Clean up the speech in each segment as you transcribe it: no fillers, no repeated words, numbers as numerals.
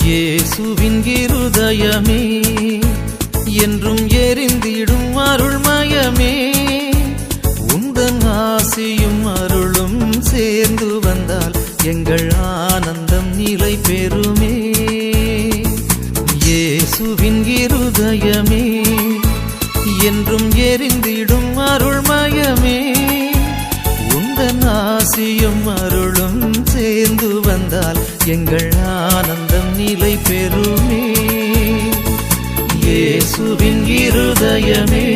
இயேசுவின் இருதயமே என்றும் எரிந்திடும் அருள்மயமே, உந்தன் ஆசியும் அருளும் சேர்ந்து வந்தால் எங்கள் ஆனந்தம் நிலை பெறுமே. இயேசுவின் இருதயமே என்றும் எரிந்திடும் அருள்மயமே, உந்தன் ஆசியும் அருளும் சேர்ந்து வந்தால் எங்கள் ஆனந்தம் நிலை பெறுமே. இயேசுவின் இருதயமே.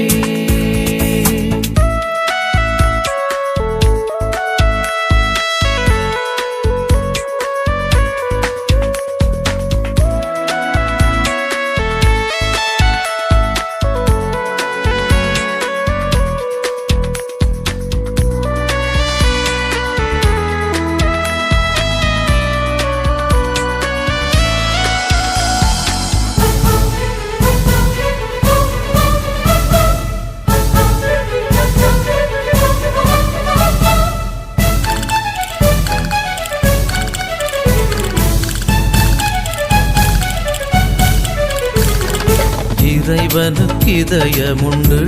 இறைவனுக்கு இதயமுண்டு,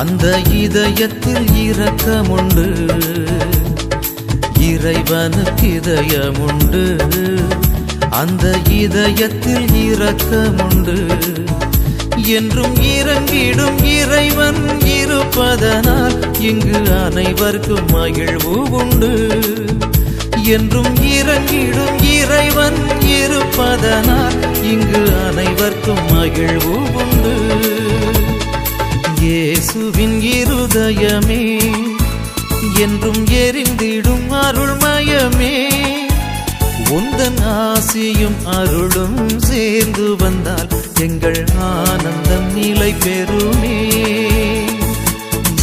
அந்த இதயத்தில் இரக்கமுண்டு. இறைவனுக்கு இதயமுண்டு, அந்த இதயத்தில் இரக்கமுண்டு. என்றும் இறங்கிடும் இறைவன் இருப்பதனால் இங்கு அனைவருக்கும் மகிழ்வு உண்டு. என்றும் இறங்கிடும் இறைவன் இருப்பதனால் இங்கு அனைவருக்கும் மகிழ்வு உண்டு. இயேசுவின் இருதயமே என்றும் எரிந்திடும் அருள்மயமே, உந்தன் ஆசியும் அருளும் சேர்ந்து வந்தால் எங்கள் ஆனந்தம் நிலை பெறுமே.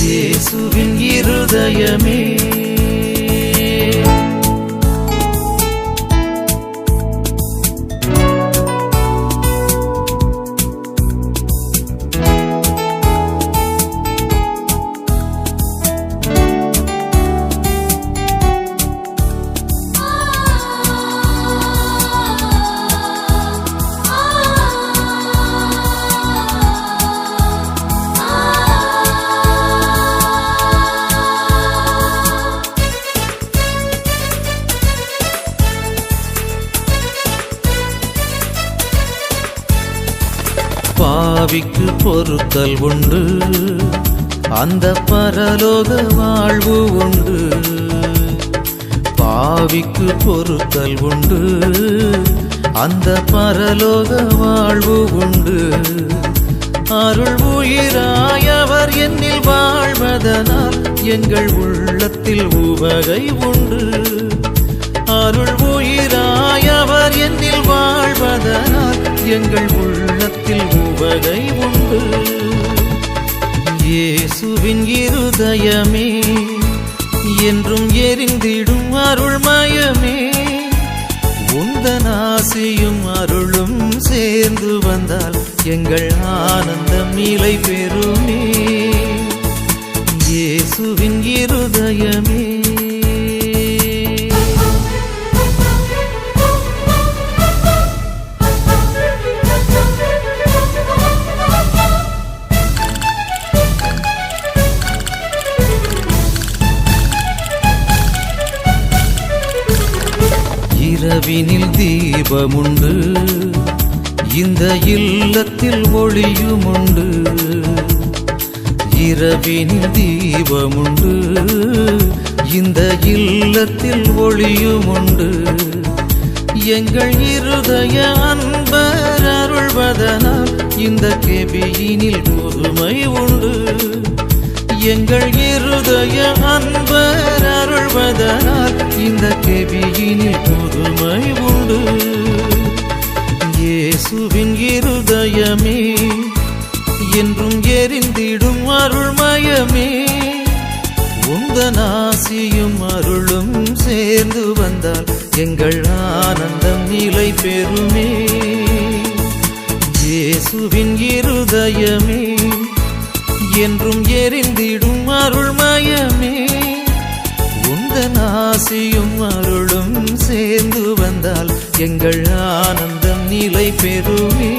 இயேசுவின் இருதயமே. பாவிக்கு பொறுத்தல் உண்டு, அந்த பரலோக வாழ்வு உண்டு. பாவிக்கு பொறுத்தல் உண்டு, அந்த பரலோக வாழ்வு உண்டு. அருள் உயிராயவர் என்னில் வாழ்வதனால் எங்கள் உள்ளத்தில் உவகை உண்டு. அருள் உயிராயவர் என்னில் வாழ்வதனால் எங்கள் உள்ளத்தில் உவகை உண்டு. இயேசுவின் இருதயமே என்றும் எரிந்திடும் அருள்மயமே, உந்தன் ஆசியும் அருளும் சேர்ந்து வந்தால் எங்கள் ஆனந்தம் நிலை பெறுமே. இயேசுவின் இருதயமே. இரவினில் தீபமுண்டு, இந்த இல்லத்தில் ஒளியுமுண்டு. இரவினில் தீபமுண்டு, இந்த இல்லத்தில் ஒளியுமுண்டு. எங்கள் இருதய அன்பர் அருள்வதனால் இந்த கெபியினில் புதுமை உண்டு. எங்கள் இருதய அன்பர் அருள்வதனால் இந்த கெபியினில் புதுமை உண்டு. இயேசுவின் இருதயமே என்றும் எரிந்திடும் அருள்மயமே, உந்தன் ஆசியும் அருளும் சேர்ந்து வந்தால் எங்கள் ஆனந்தம் நிலை பெறுமே. இயேசுவின் இருதயமே என்றும் எரிந்திடும் அருள்மயமே, உந்தன் ஆசியும் அருளும் சேர்ந்து வந்தால் எங்கள் ஆனந்தம் நிலை பெறுமே.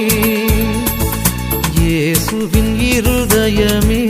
இயேசுவின் இருதயமே